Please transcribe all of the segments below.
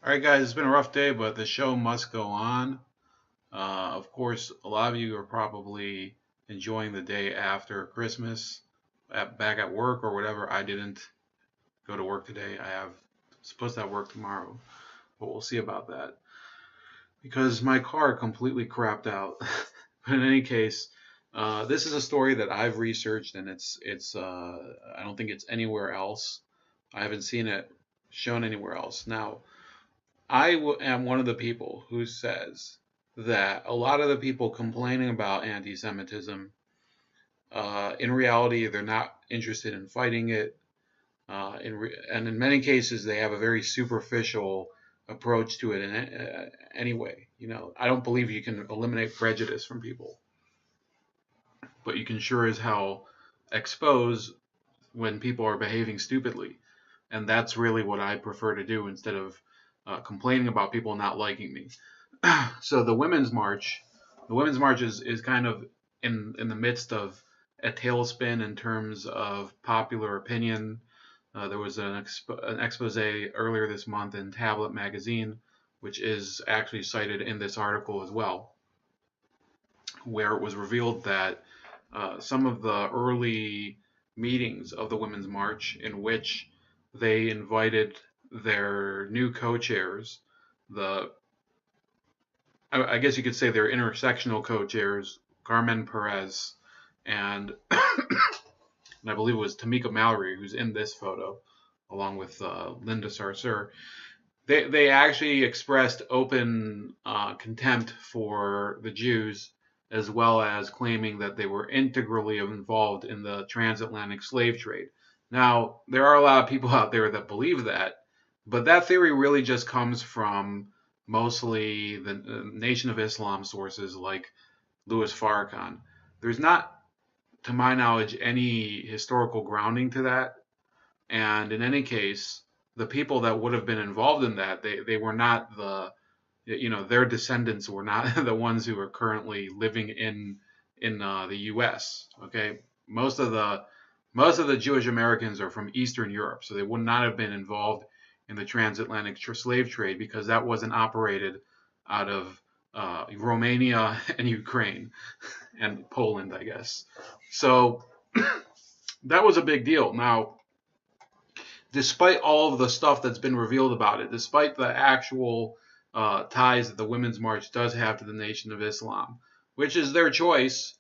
All right, guys, it's been a rough day, but the show must go on. Of course, a lot of you are probably enjoying the day after Christmas, back at work or whatever. I didn't go to work today. I have supposed to have work tomorrow, but we'll see about that because my car completely crapped out. But in any case, this is a story that I've researched, and it's I don't think it's anywhere else. I haven't seen it shown anywhere else. Now, am one of the people who says that a lot of the people complaining about anti-Semitism, in reality, they're not interested in fighting it. And in many cases, they have a very superficial approach to it. Anyway, I don't believe you can eliminate prejudice from people, but you can sure as hell expose when people are behaving stupidly. And that's really what I prefer to do instead of complaining about people not liking me. So the Women's March is kind of in the midst of a tailspin in terms of popular opinion. There was an expose earlier this month in Tablet magazine, which is actually cited in this article as well, where it was revealed that some of the early meetings of the Women's March, in which they invited their new co-chairs, I guess you could say their intersectional co-chairs, Carmen, Perez, and I believe it was Tamika Mallory, who's in this photo, along with Linda Sarsour. They actually expressed open contempt for the Jews, as well as claiming that they were integrally involved in the transatlantic slave trade. Now, there are a lot of people out there that believe that, but that theory really just comes from mostly the Nation of Islam sources like Louis Farrakhan. There's not, to my knowledge, any historical grounding to that. And in any case, the people that would have been involved in that, they were not their descendants were not the ones who are currently living in the U.S. Okay, most of the Jewish Americans are from Eastern Europe, so they would not have been involved in the transatlantic slave trade because that wasn't operated out of Romania and Ukraine and Poland, I guess. So that was a big deal. Now, despite all of the stuff that's been revealed about it, despite the actual ties that the Women's March does have to the Nation of Islam, which is their choice,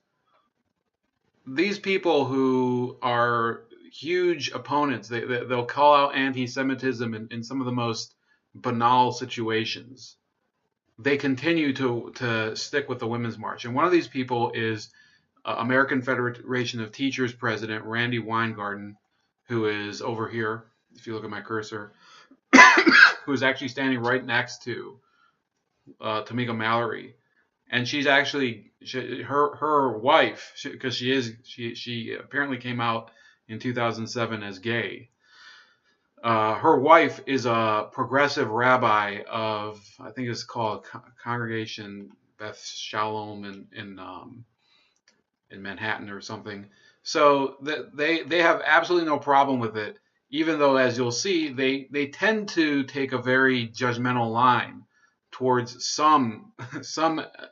these people who are huge opponents, they'll call out anti-Semitism in some of the most banal situations. They continue to stick with the Women's March. And one of these people is American Federation of Teachers President Randi Weingarten, who is over here, if you look at my cursor, who is actually standing right next to Tamika Mallory. And she's actually her wife, because she apparently came out in 2007 as gay. Her wife is a progressive rabbi of, I think it's called Congregation Beth Shalom in Manhattan or something. So they have absolutely no problem with it, even though, as you'll see, they tend to take a very judgmental line towards some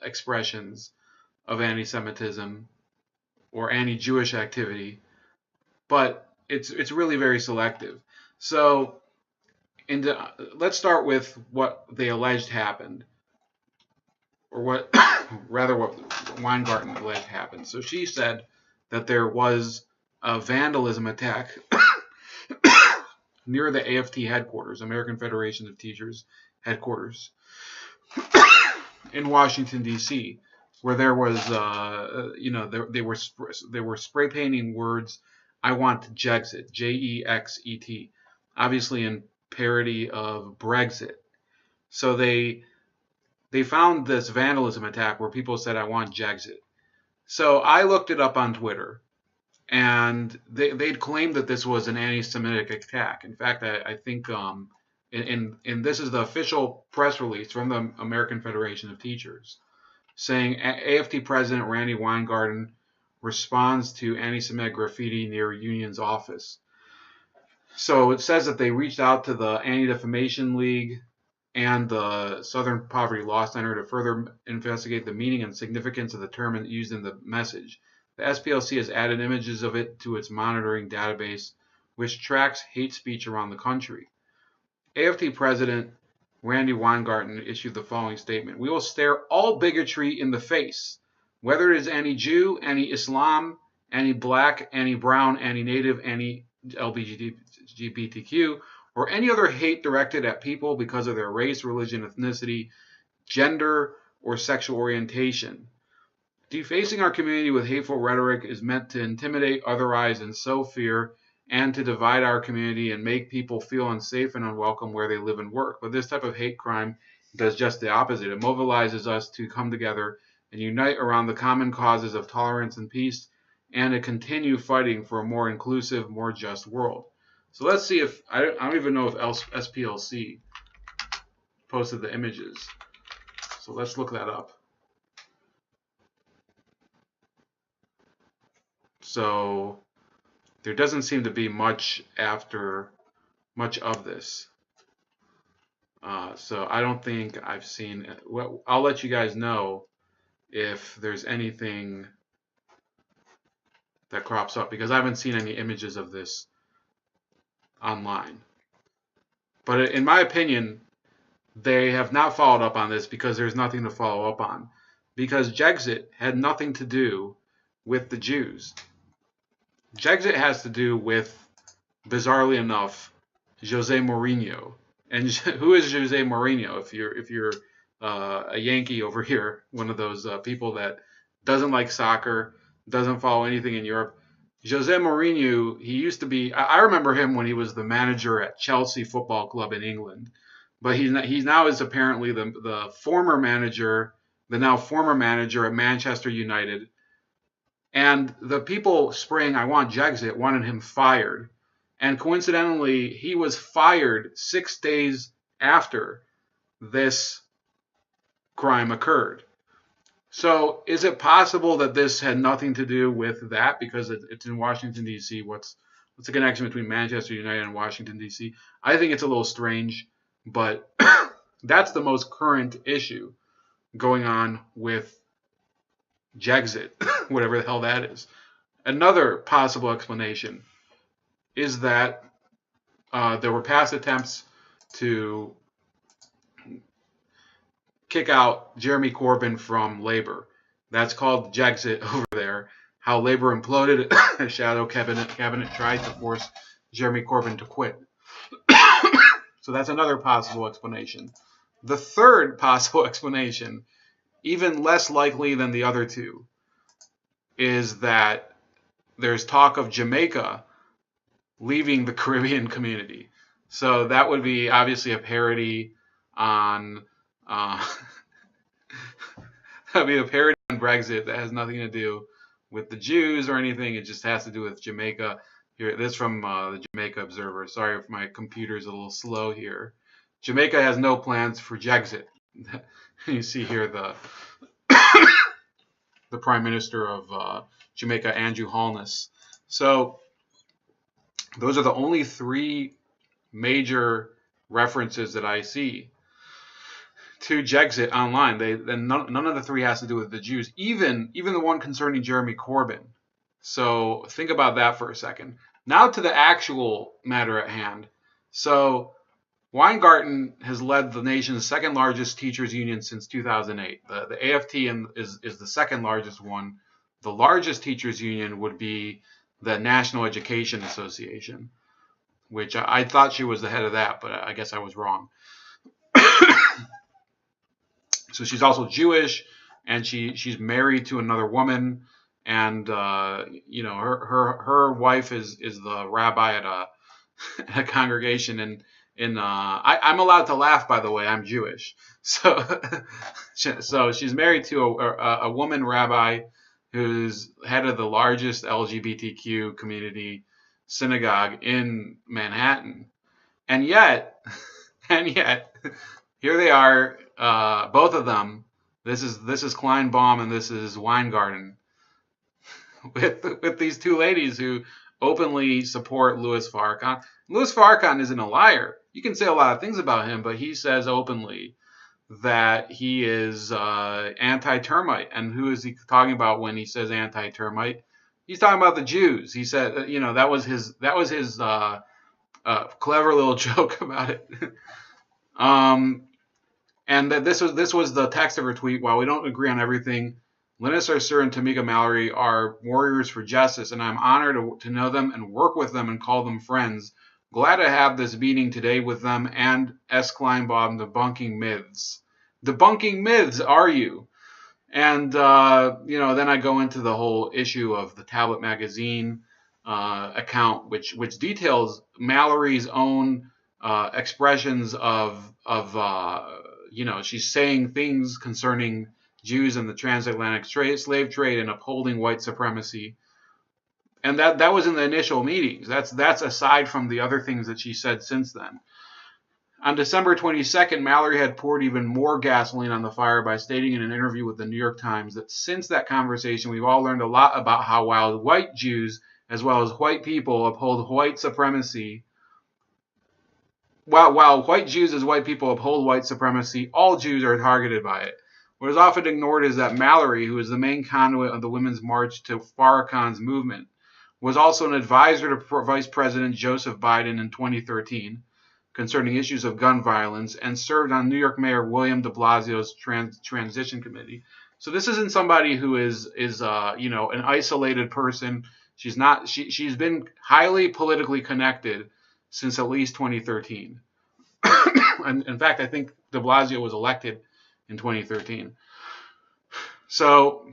expressions of anti-Semitism or anti-Jewish activity, but it's really very selective. So, let's start with what they alleged happened, or what Weingarten alleged happened. So she said that there was a vandalism attack near the AFT headquarters, American Federation of Teachers headquarters, in Washington D.C., where there was, they were spray painting words, "I want Jexit," Jexet, obviously in parody of Brexit. So they found this vandalism attack where people said, "I want Jexit." So I looked it up on Twitter, and they'd claimed that this was an anti-Semitic attack. In fact, I think and this is the official press release from the American Federation of Teachers, saying AFT President Randi Weingarten responds to anti-Semitic graffiti near Union's office. So it says that they reached out to the Anti-Defamation League, and the Southern Poverty Law Center to further investigate the meaning and significance of the term used in the message. The SPLC has added images of it to its monitoring database, which tracks hate speech around the country. AFT President Randi Weingarten issued the following statement: "We will stare all bigotry in the face, whether it is anti-Jew, anti-Islam, anti-black, anti-brown, anti-native, anti-LGBTQ, or any other hate directed at people because of their race, religion, ethnicity, gender, or sexual orientation. Defacing our community with hateful rhetoric is meant to intimidate, otherize, and sow fear, and to divide our community and make people feel unsafe and unwelcome where they live and work. But this type of hate crime does just the opposite. It mobilizes us to come together and unite around the common causes of tolerance and peace, and to continue fighting for a more inclusive, more just world." So let's see if, I don't even know if SPLC posted the images. So let's look that up. So there doesn't seem to be much of this. So I don't think I've seen, well, I'll let you guys know if there's anything that crops up, because I haven't seen any images of this online. But in my opinion, they have not followed up on this because there's nothing to follow up on. Because Jexit had nothing to do with the Jews. Jexit has to do with, bizarrely enough, Jose Mourinho. And who is Jose Mourinho? If you're a Yankee over here, one of those people that doesn't like soccer, doesn't follow anything in Europe. Jose Mourinho, he used to be, I remember him when he was the manager at Chelsea Football Club in England. But he's now is apparently the former manager, the now former manager at Manchester United. And the people spraying "I want Jexit" wanted him fired. And coincidentally, he was fired 6 days after this crime occurred. So is it possible that this had nothing to do with that because it's in Washington, D.C.? What's the connection between Manchester United and Washington, D.C.? I think it's a little strange, but that's the most current issue going on with Jexit, whatever the hell that is. Another possible explanation is that there were past attempts to kick out Jeremy Corbyn from Labour. That's called Jexit over there. How Labour imploded, a shadow cabinet tried to force Jeremy Corbyn to quit. So that's another possible explanation. The third possible explanation, even less likely than the other two, is that there's talk of Jamaica leaving the Caribbean community. So that would be obviously a parody on Brexit that has nothing to do with the Jews or anything. It just has to do with Jamaica. Here, this from the Jamaica Observer. Sorry if my computer's a little slow here. Jamaica has no plans for Jexit. You see here the Prime Minister of Jamaica, Andrew Holness. So those are the only three major references that I see to Jexit online. None of the three has to do with the Jews, even the one concerning Jeremy Corbyn. So think about that for a second. Now to the actual matter at hand. So Weingarten has led the nation's second largest teachers union since 2008. The AFT is the second largest one. The largest teachers union would be the National Education Association, which I thought she was the head of that, but I guess I was wrong. So she's also Jewish, and she's married to another woman, and her wife is the rabbi at a congregation, and I'm allowed to laugh, by the way. I'm Jewish, so she's married to a woman rabbi who's head of the largest LGBTQ community synagogue in Manhattan, and yet here they are, both of them. This is Kleinbaum and this is Weingarten, with these two ladies who openly support Louis Farrakhan. Louis Farrakhan isn't a liar. You can say a lot of things about him, but he says openly that he is anti-termite. And who is he talking about when he says anti-termite? He's talking about the Jews. He said, that was his clever little joke about it. And that this was the text of her tweet. While we don't agree on everything, Linda Sarsour and Tamika Mallory are warriors for justice, and I'm honored to know them and work with them and call them friends. Glad to have this meeting today with them and S. Kleinbaum debunking myths. Debunking myths, are you? And, then I go into the whole issue of the Tablet Magazine account, which details Mallory's own expressions of she's saying things concerning Jews and the transatlantic slave trade and upholding white supremacy. And that was in the initial meetings. That's aside from the other things that she said since then. On December 22nd, Mallory had poured even more gasoline on the fire by stating in an interview with the New York Times that since that conversation, we've all learned a lot about how while white Jews, as well as white people, uphold white supremacy, while white Jews as white people uphold white supremacy, all Jews are targeted by it. What is often ignored is that Mallory, who is the main conduit of the Women's March to Farrakhan's movement, was also an advisor to Vice President Joseph Biden in 2013 concerning issues of gun violence and served on New York Mayor William de Blasio's transition committee. So this isn't somebody who is an isolated person. She's been highly politically connected since at least 2013. And in fact, I think de Blasio was elected in 2013. So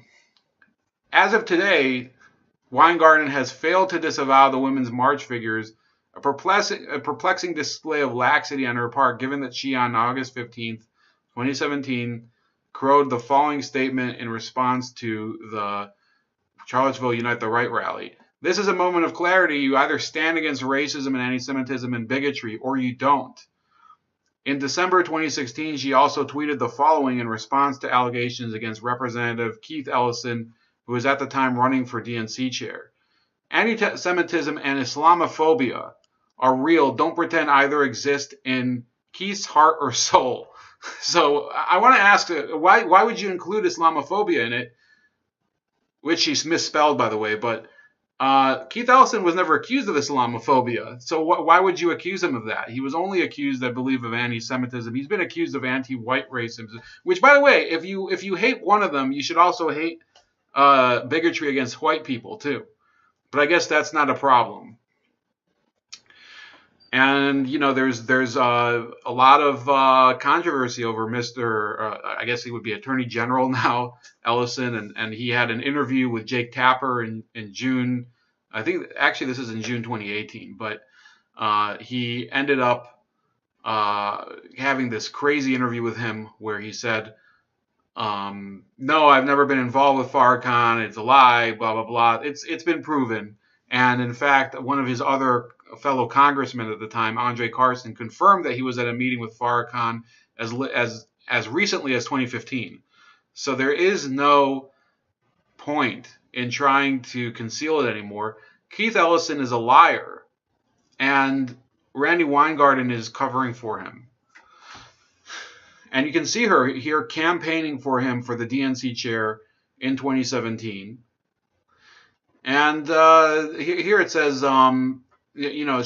as of today, Weingarten has failed to disavow the Women's March figures, a perplexing display of laxity on her part, given that she, on August 15th, 2017, crowed the following statement in response to the Charlottesville Unite the Right rally. This is a moment of clarity. You either stand against racism and anti-Semitism and bigotry, or you don't. In December 2016, she also tweeted the following in response to allegations against Representative Keith Ellison, who was at the time running for DNC chair. Anti-Semitism and Islamophobia are real. Don't pretend either exist in Keith's heart or soul. So I want to ask, why would you include Islamophobia in it? Which she's misspelled, by the way, but Keith Ellison was never accused of Islamophobia. So why would you accuse him of that? He was only accused, I believe, of anti-Semitism. He's been accused of anti-white racism, which, by the way, if you hate one of them, you should also hate bigotry against white people, too. But I guess that's not a problem. And, there's a lot of controversy over Mr. I guess he would be Attorney General now, Ellison. And he had an interview with Jake Tapper in June. I think, actually, this is in June 2018. But he ended up having this crazy interview with him where he said, no, I've never been involved with Farrakhan. It's a lie, blah, blah, blah. It's been proven. And in fact, one of his other fellow congressmen at the time, Andre Carson, confirmed that he was at a meeting with Farrakhan as recently as 2015. So there is no point in trying to conceal it anymore. Keith Ellison is a liar, and Randi Weingarten is covering for him. And you can see her here campaigning for him for the DNC chair in 2017. And here it says,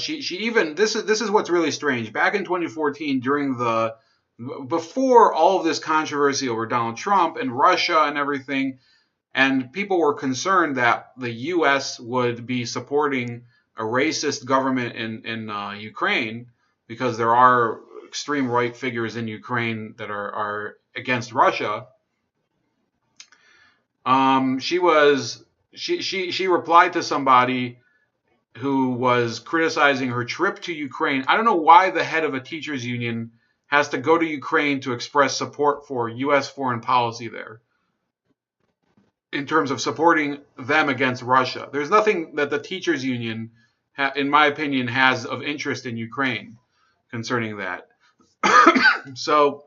she even, this is what's really strange. Back in 2014, before all of this controversy over Donald Trump and Russia and everything, and people were concerned that the U.S. would be supporting a racist government in Ukraine, because there are extreme right figures in Ukraine that are against Russia. She replied to somebody who was criticizing her trip to Ukraine. I don't know why the head of a teachers union has to go to Ukraine to express support for U.S. foreign policy there in terms of supporting them against Russia. There's nothing that the teachers union, in my opinion, has of interest in Ukraine concerning that. So,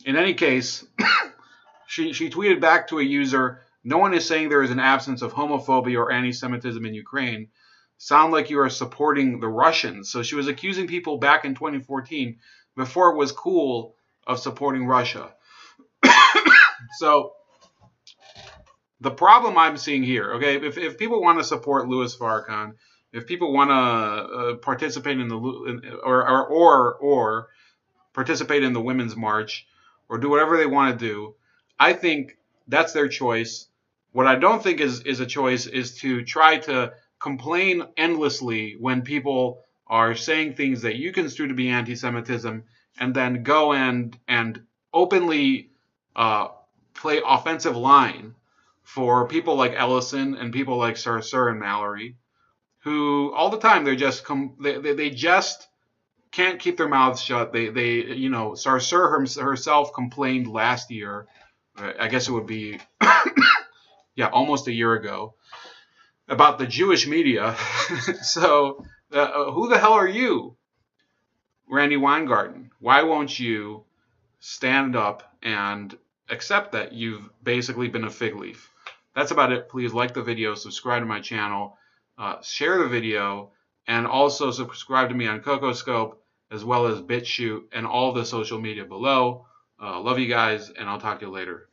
in any case, she tweeted back to a user, no one is saying there is an absence of homophobia or anti-Semitism in Ukraine. sound like you are supporting the Russians. So she was accusing people back in 2014, before it was cool, of supporting Russia. So the problem I'm seeing here, okay, if people want to support Louis Farrakhan, if people want to participate in the or participate in the Women's March, or do whatever they want to do, I think that's their choice. What I don't think is a choice is to try to complain endlessly when people are saying things that you construe to be anti-Semitism, and then go and openly play offensive line for people like Ellison and people like Sarsour and Mallory, who all the time they're just they just can't keep their mouths shut. Sarsour herself complained last year. I guess it would be yeah, almost a year ago, about the Jewish media. So who the hell are you, Randi Weingarten? Why won't you stand up and accept that you've basically been a fig leaf? That's about it. Please like the video, subscribe to my channel, share the video, and also subscribe to me on CocoScope, as well as BitChute and all the social media below. Love you guys, and I'll talk to you later.